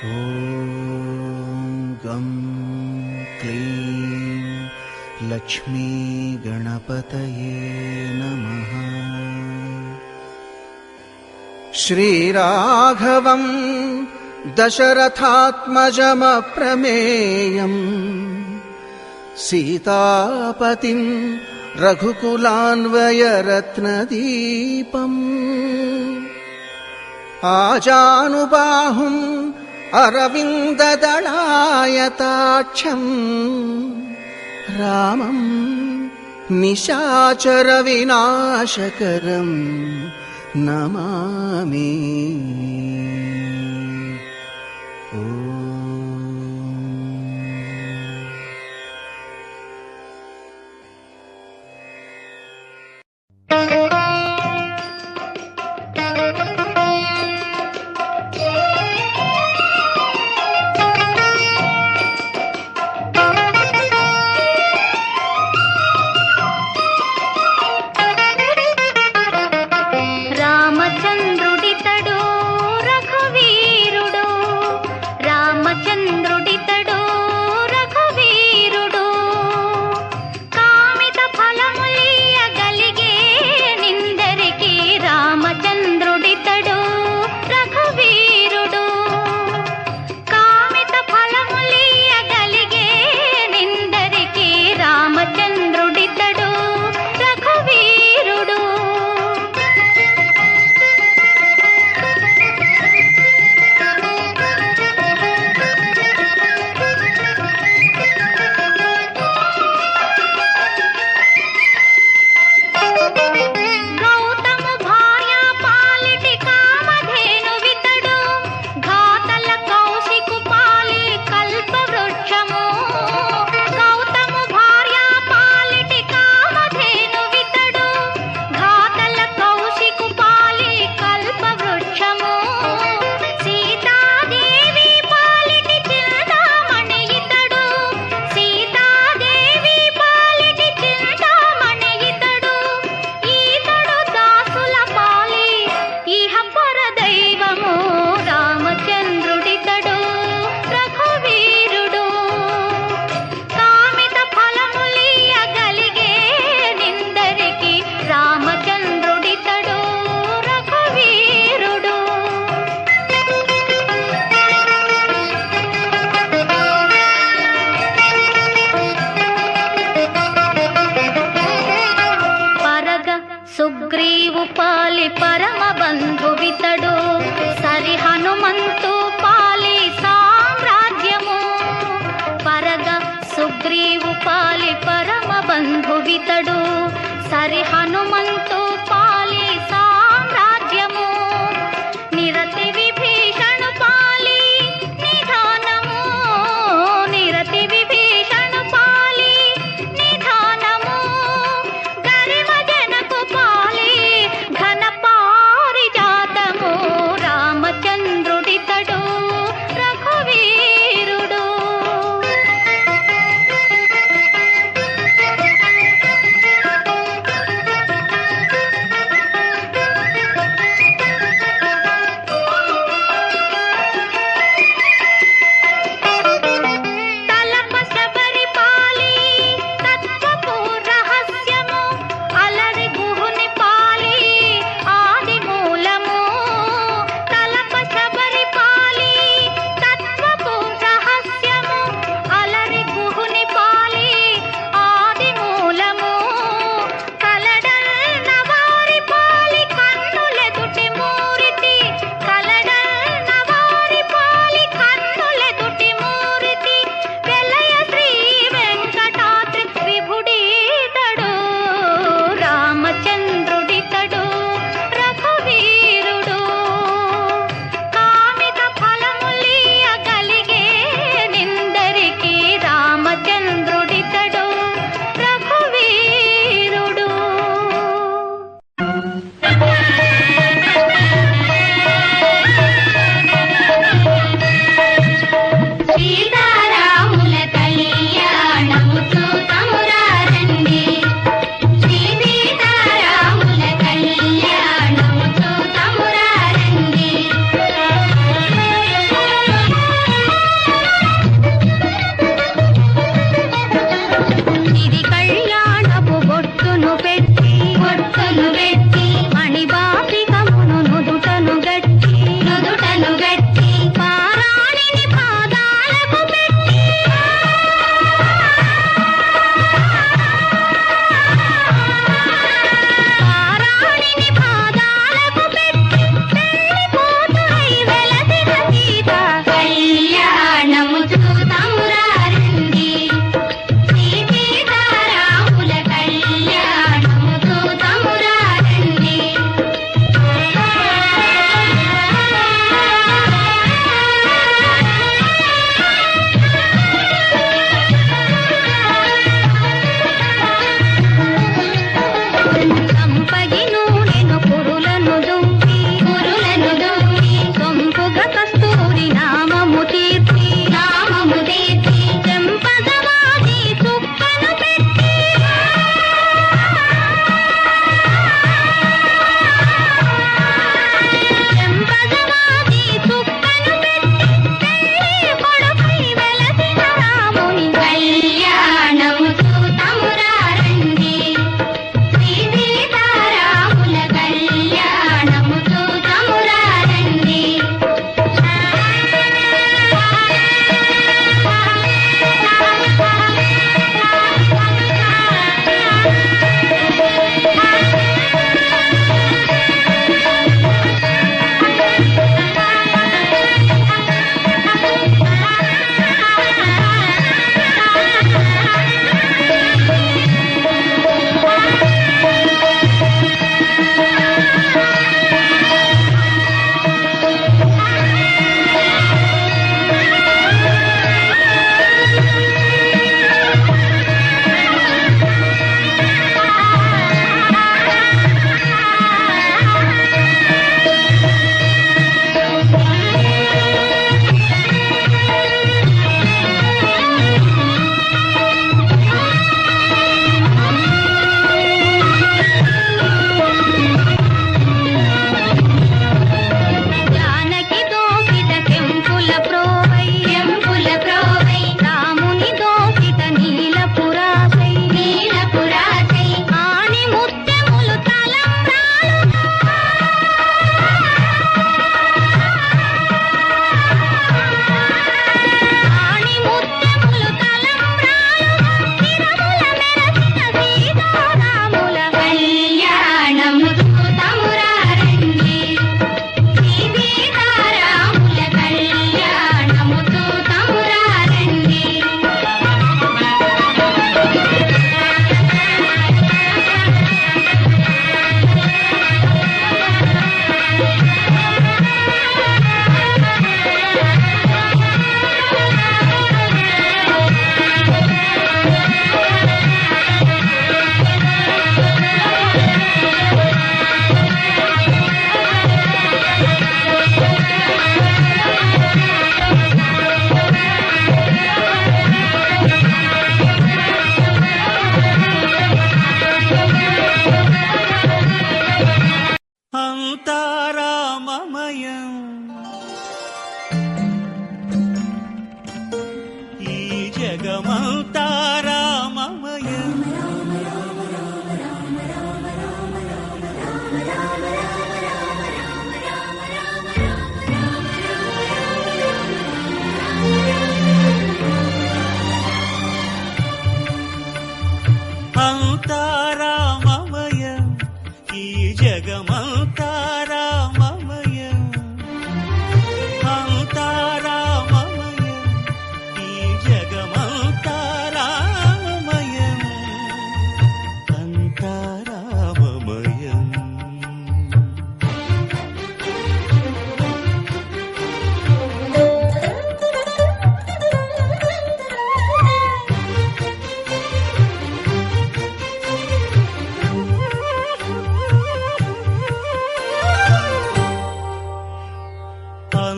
ఓం గం క్లీం లక్ష్మీ గణపతయే నమః. శ్రీరాఘవం దశరథాత్మజమప్రమేయం సీతాపతిం రఘుకులాన్వయరత్నదీపం ఆజానుబాహుం అరవిందదళాయతాక్షం రామం నిశాచర వినాశకరం నమామి.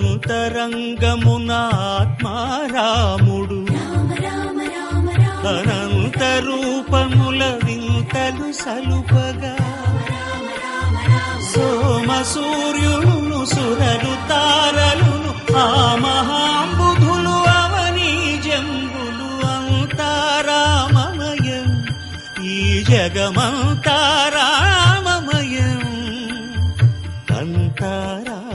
అంతరంగమున ఆత్మారాముడు అనంత రూపముల వింతలు సలుపగా సోమ సూర్యులను సురలు తారలును ఆ మహాంబుధులు అవనీ జంబులు అంతారామమయం ఈ జగమంతారామమయం అంతారామమయం.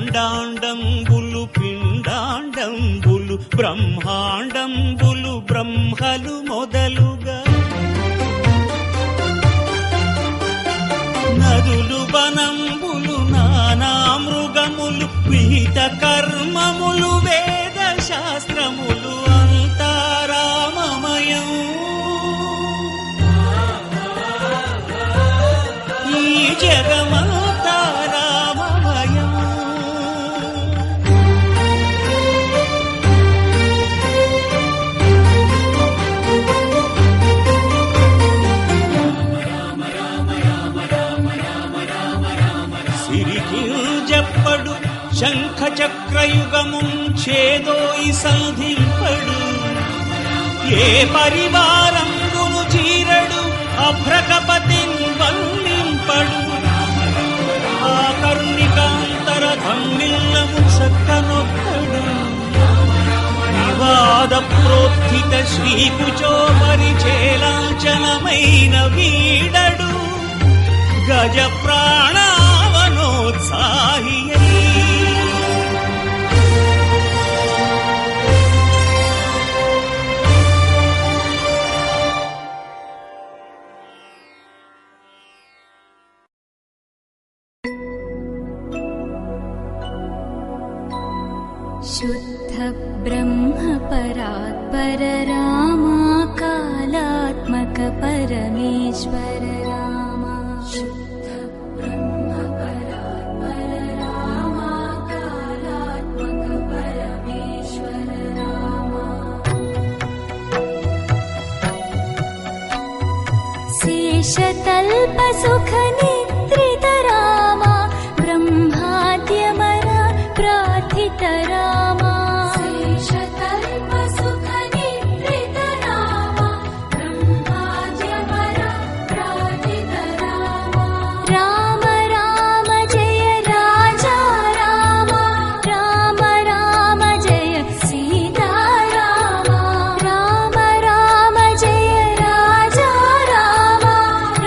అండాండంబులు పిండాండంబులు బ్రహ్మాండంబులు బ్రహ్మలు మొదలుగా నదులు వనంబులు నానా మృగములు విహిత కర్మములు వేద శాస్త్రములు అంతారామమయం ఈ జగమంతారామమయం. సిరికింజప్పడు శంఖ చక్రయుగముం చేదోయి సంధింపడు ఏ పరివారంగును చీరడు అభ్రకపతిన్ వల్లింపడు ఆ కర్ణికాంతర ధమ్మిల్లము చక్కనొక్కడు వివాద ప్రోత్థిత శ్రీకుచో పరిచేలాంచనమైన వీడడు గజ ప్రాణావనోత్సాహి. शुद्ध ब्रह्म परात्पर रामा कालात्मक परमेश्वर रामा शुद्ध ब्रह्म परात्पर रामा कालात्मक परमेश्वर रामा शेषतल्प सुख निद्रित रामा ब्रह्माद्यमर प्रार्थित रामा शेषतल्प सुख निद्रित रामा ब्रह्माद्यमर प्रार्थित रामा राम राम जय राजा रामा राम राम जय सीता रामा राम राम जय राजा रामा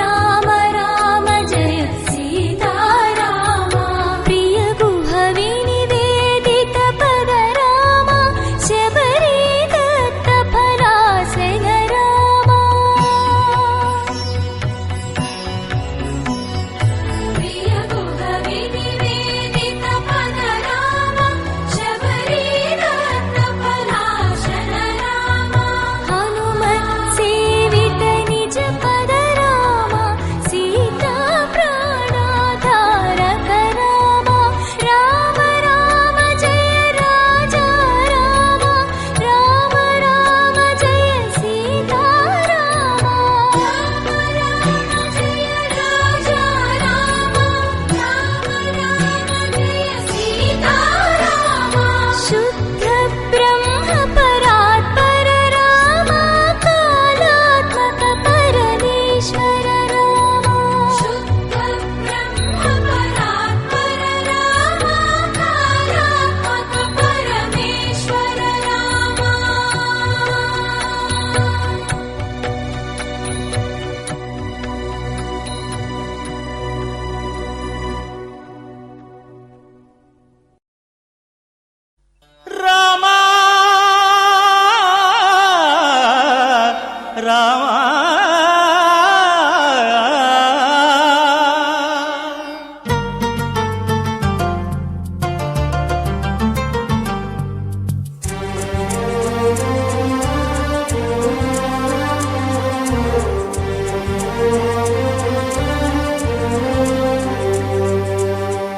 राम राम जय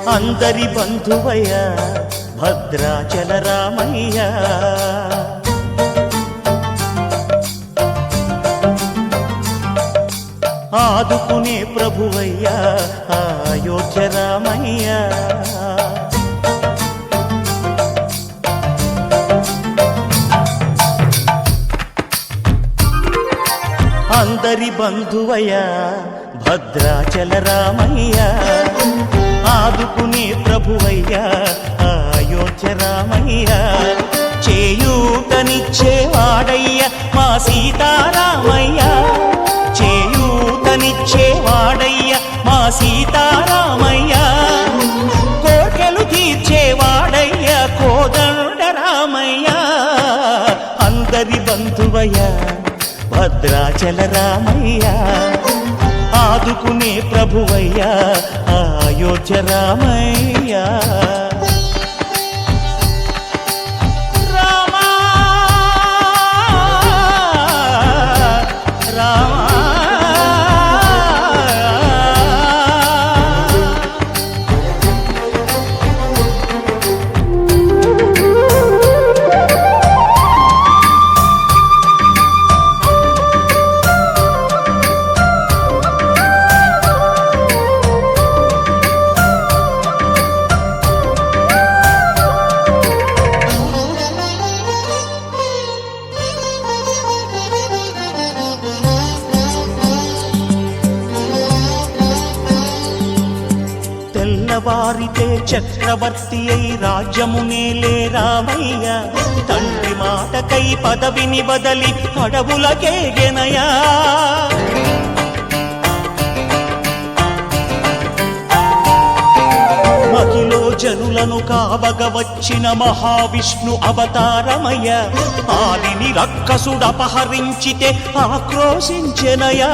అందరి బంధువయ్య భద్రాచల రామయ్య. ఆదుకునే ప్రభువయ్య అయోధ్య రామయ్య. అందరి బంధువయ్య భద్రాచల రామయ్య. ఆదుకునే ప్రభువయ్య అయోధ్య రామయ్య. చేయూతనిచ్చేవాడయ్య మా సీతారామయ్య. చేయూతనిచ్చేవాడయ్య మా సీతారామయ్య. కోర్కెలు తీర్చేవాడయ్య కోదండ రామయ్య. అందరి బంధువయ్య భద్రాచల రామయ్య. ఆదుకునే ప్రభువయ్య అయోధ్య రామయ్య. రామా రామా తెల్లవారితే చక్రవర్తి అయి రాజ్యమునేలే రామయ్య. తండ్రి మాటకై పదవిని బదలి అడవులకేగెనయా. మహిలో జనులను కావగ వచ్చిన మహావిష్ణు అవతారమయ్య. ఆలిని రక్కసుడపహరించితే ఆక్రోశించెనయా.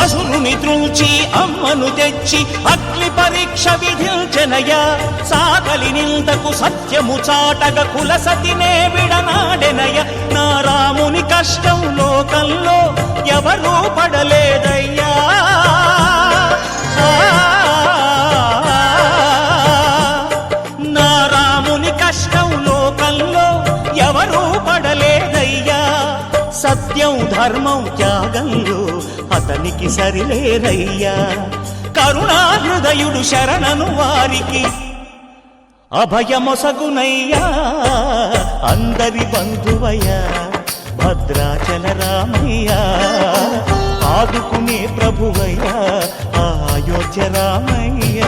అసురుని త్రుంచి అమ్మను తెచ్చి అగ్ని పరీక్ష విధించెనయా. సాగలి నిందకు సత్యము చాటగ కులసతినే విడనాడెనయ. నా రాముని కష్టం లోకంలో ఎవరూ పడలేదయ్యా. నా రాముని కష్టం లోకంలో ఎవరూ పడలేదయ్యా. సత్యం ధర్మం త్యాగంలో అతనికి సరిలేరయ్యా. కరుణా హృదయుడు శరణను వారికి అభయమొసగునయ్యా. అందరి బంధువయ్య భద్రాచల రామయ్య. ఆదుకునే ప్రభువయ్య అయోధ్య రామయ్య.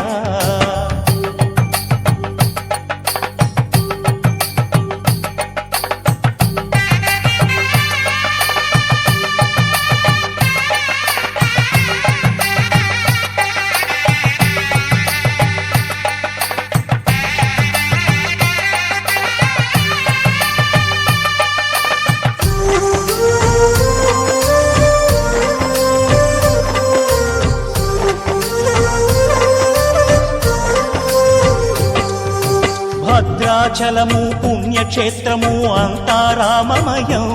భద్రాచలము పుణ్యక్షేత్రము అంతా రామమయం.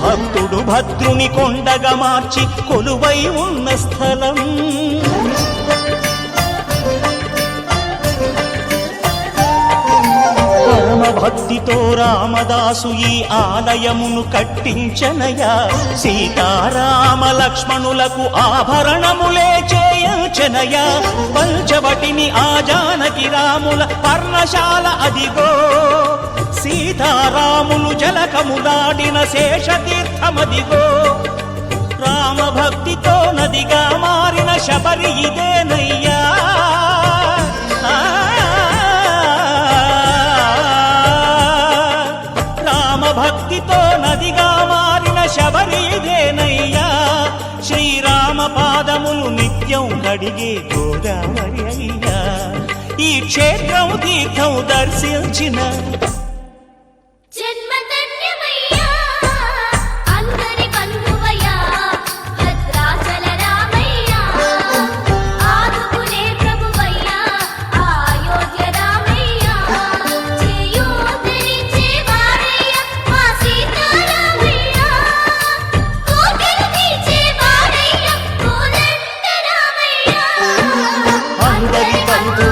భక్తుడు భద్రుని కొండగా మార్చి కొలువై ఉన్న స్థలం. పరమ భక్తితో రామదాసు ఈ ఆలయమును కట్టించనయా. సీతారామ లక్ష్మణులకు ఆభరణములే చేయించనయా. పంచవటిని ఆ జానకి రాముల పర్ణశాల అదిగో. సీతారాములు జలకములాడిన శేషతీర్థమదిగో. రామభక్తితో నదిగా మారిన శబరి ఇదేనయ్యా. రామభక్తితో నదిగా మారిన శబరి ఇదేనయ్యా. శ్రీరామ పాదములు నిత్యం కడిగే గోదావరి అయ్యా. ఈ క్షేత్రం తీర్థం దర్శించిన అందరి బంధు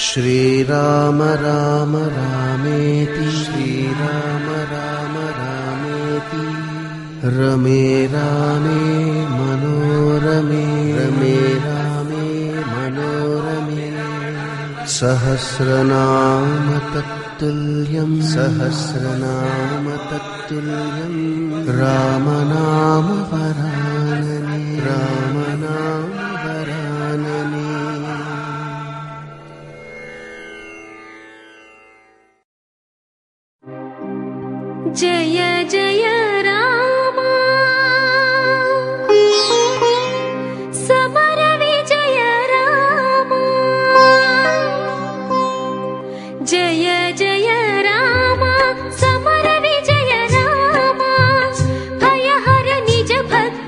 श्रीराम राम रामेति श्रीराम राम रामेति रमे रामे मनोरमे रमे रामे मनोरमे सहस्रनाम तत्तुल्यं सहस्रनाम तत्तुल्यं रामनाम वरानने रामनाम वरानने। जय जय राम समर विजय राम जय जय राम समर विजय राम भय हर निज भक्त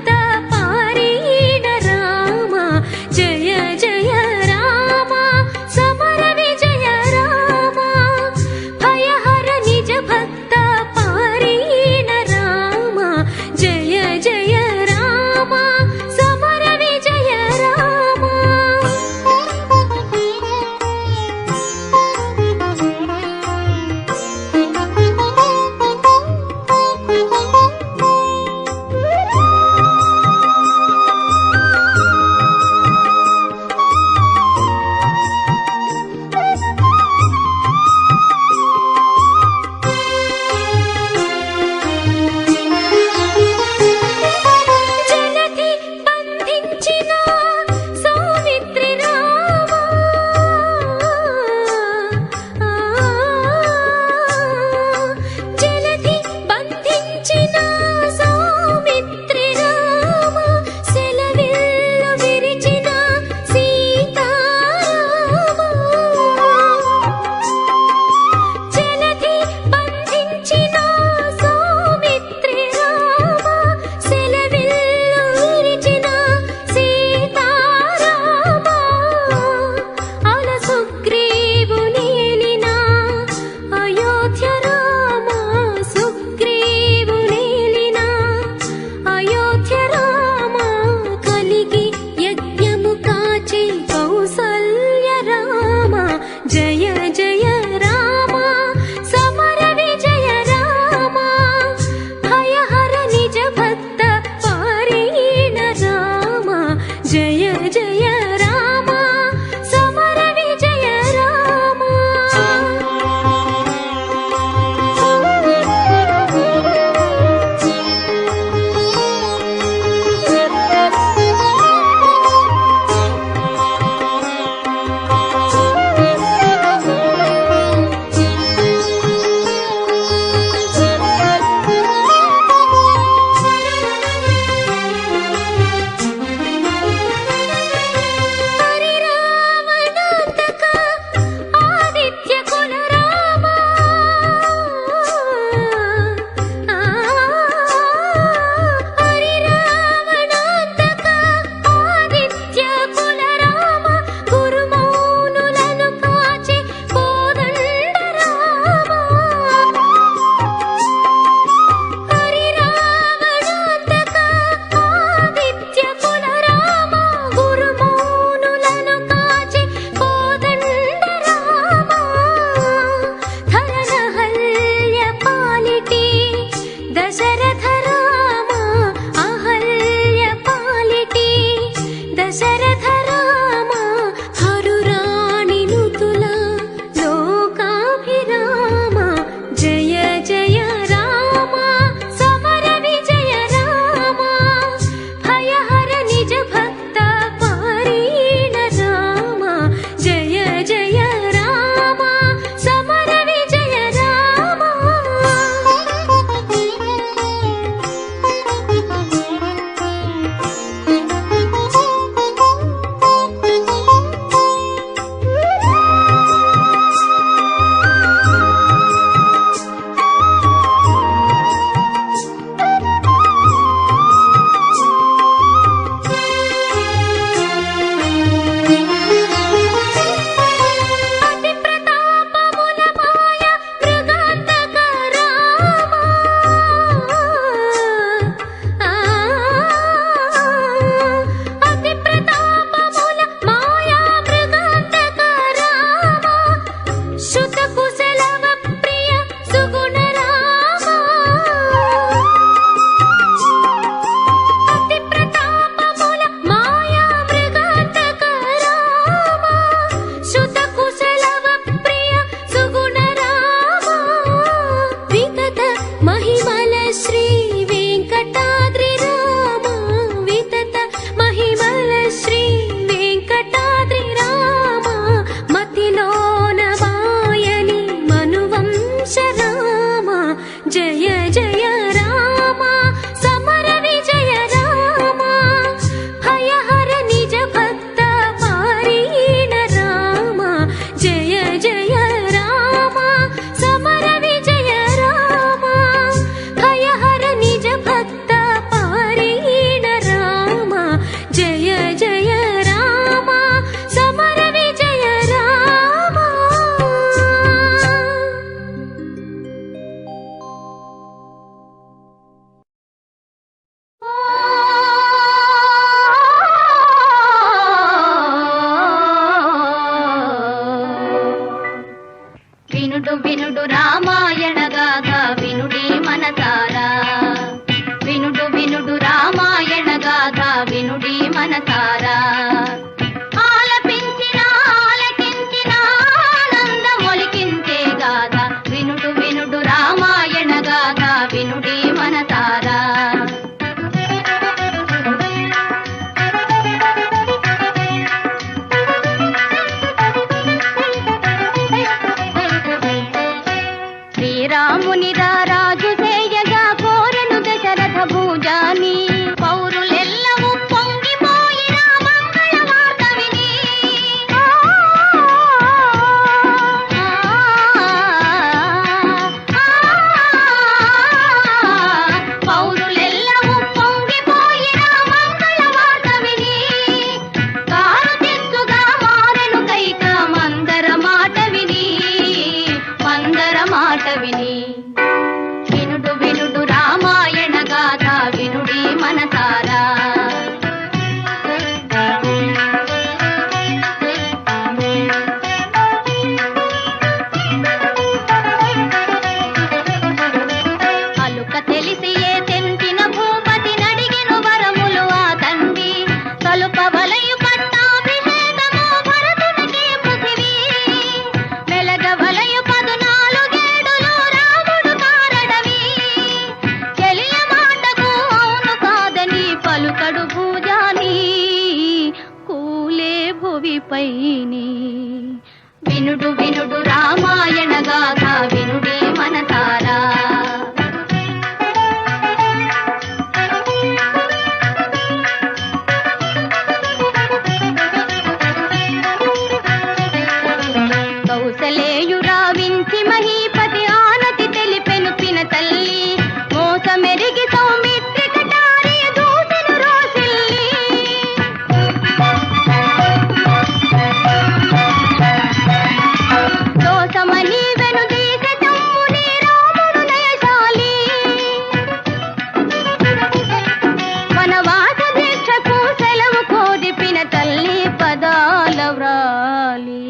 మనసారా ఆలపించిన ఆలకించిన ఆనందమొలికించే గాథ వినుడు వినుడు రామాయణ గాథ వినుడి మనసారా శ్రీరాముని రాజు చేయగా కోరెను దశరథ భూజాని పౌరులెల్లవూ పొంగిపోయి మంగళ వార్త విని పౌరులెల్లవూ పొంగిపోయి మంగళ వార్త విని కారు తెచ్చుగా మారెను కైక మందర మాట విని వినుడు వినుడు రామాయణ గాథ వినుడి మనసారా అలుక తెలిసి ఏ తెంపిన భూపతి నడిగెను వరములు ఆ తండ్రి తలుప వలయు పట్టాభిషేకము భరతునికి పృథివీ మెలగ వలయు 14 రాముడు కారడవి చెలియ మాటకు అవును కాదని పలుకడు భూజాని కూలే భువిపైని వినుడు వినుడు రామాయణ గాథ వినుడి మనసారా కౌసలేయురావించి మహీపతి ఆనతి తెలిపెను పిన తల్లి మోసమెరిగి సౌమిత్రి కటారి దూసెను రోసిల్లి దోసమని వెనుదీసె తమ్ముని రాముడు నయశాలి వనవాస దీక్షకు సెలవు కోరి పిన తల్లి పదాల వ్రాలి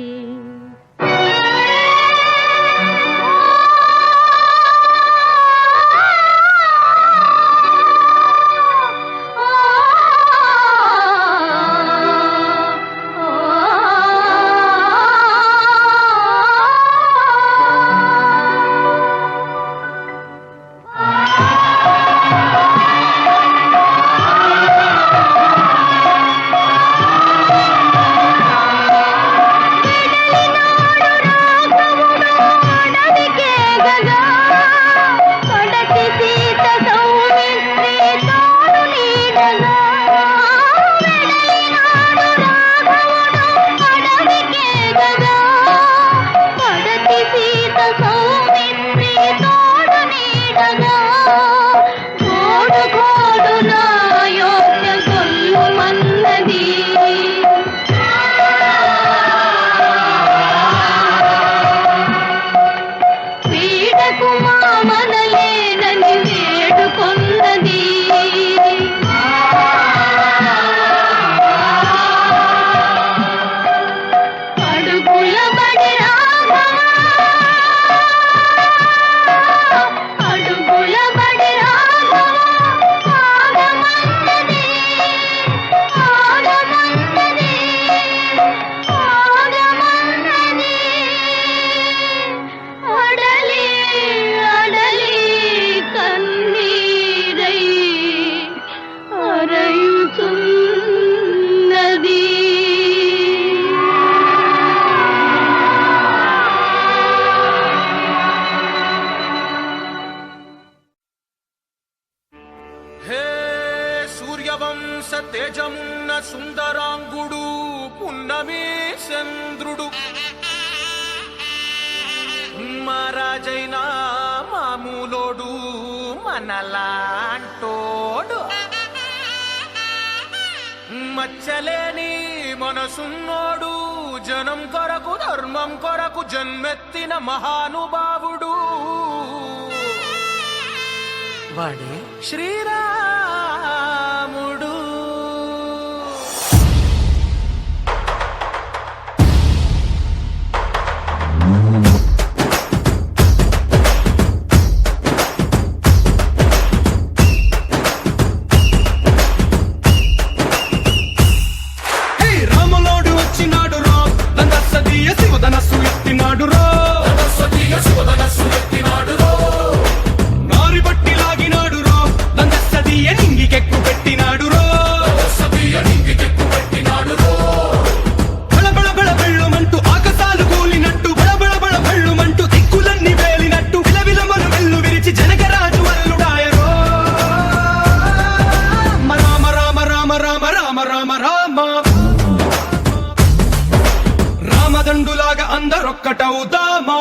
సూర్యవంశ తేజమున్న సుందరాంగుడు పున్నమి చంద్రుడు మహారాజైన మామూలోడు మనలాంటోడు మచ్చలేని మనసున్నోడు జనం కొరకు ధర్మం కొరకు జన్మెత్తిన మహానుభావుడు వాడే శ్రీరాముడు. రామదండులాగా అందరొక్కటవుదామా.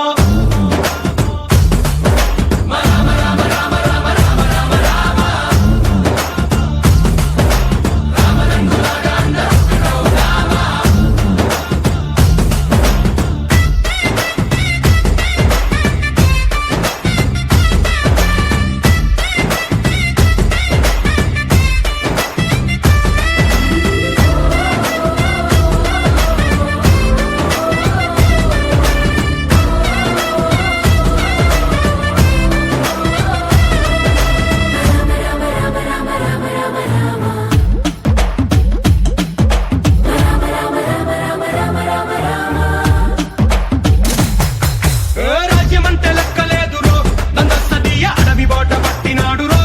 రాజ్యమంటే లెక్కలేదురో నందసదీయ అడవి బాట పట్టినాడు రో.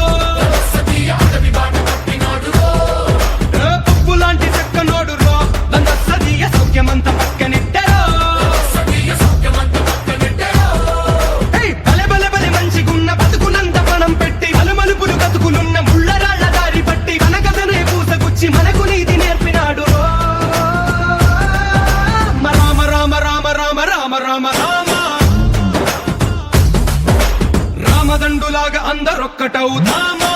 పువ్వు లాంటి చక్కనోడు రో నందసదీయ సౌఖ్యమంత పక్కనిట్టరో. బలె బలె బలె మంచిగున్న బతుకునంత పణం పెట్టి మలుమలుపులు బతుకులున్న ముళ్ళరాళ్ల దారి పట్టి మన కథనే పూసగుచ్చి మనకు నీతి నేర్పినాడు రో. రామ రామ రామ రామ రామ రామ రామ రామదండులాగా అందరొక్కటవుదామా.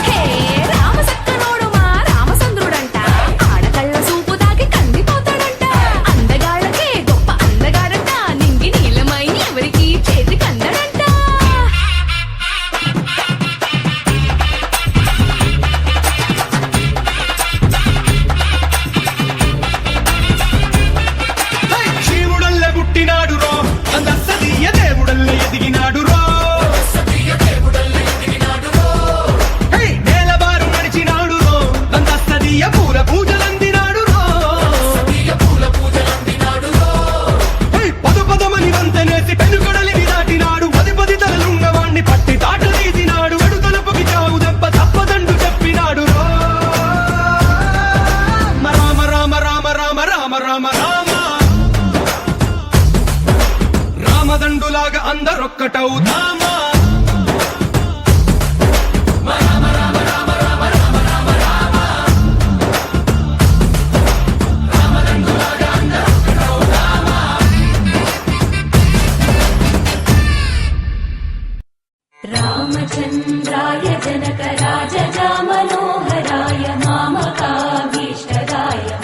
హే రామసక్కనోడు మా రామచంద్రుడంట, ఆడకళ్ళ సూపు తాకి కందిపోతాడంట, అందగాళ్ళకే గొప్ప అందగాడంట, నింగి నీలమై ఎవరికి చేతి కందడంట. శివుడల్లే పుట్టినాడు రో నందసదీయ దేవుడల్లే ఎదిగినాడు రో. నేలబారు నడిచినాడు రో నందసదీయ పూల పూజలందినాడు రో. పదు పదమని వంతనేసి పెనుగడలిని దాటినాడు, పది పది తలలున్నవాణ్ణి పట్టి తాట తీసినాడు, అడు తలుపుకి చావు దెబ్బ తప్పదండు చెప్పినాడు రో. రామ రామ రామ రామ రామ రామ రామ రామదండులాగా అందరొక్కటవుదామా. రామచంద్రాయ జనకరాజా మనోహరాయ మామకాభీష్టదాయ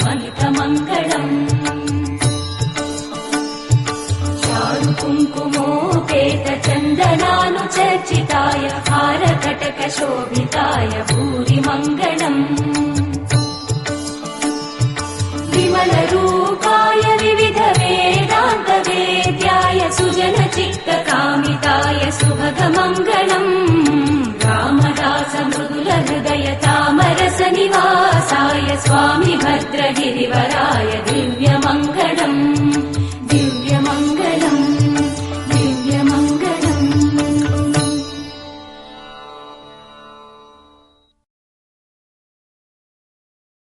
మహితమంగళం. చారు కుంకుమోపేత చందనానుచర్చితాయ హారకటక శోభితాయ భూరి మంగళం. విమల రూపాయ వివిధ వేదాంత వేద్యాయ సుజన చిత్త కామితాయ సుభగ మంగళం. రామదాస మృదుల హృదయ తామరస నివాసాయ స్వామి భద్రగిరివరాయ దివ్య మంగళం.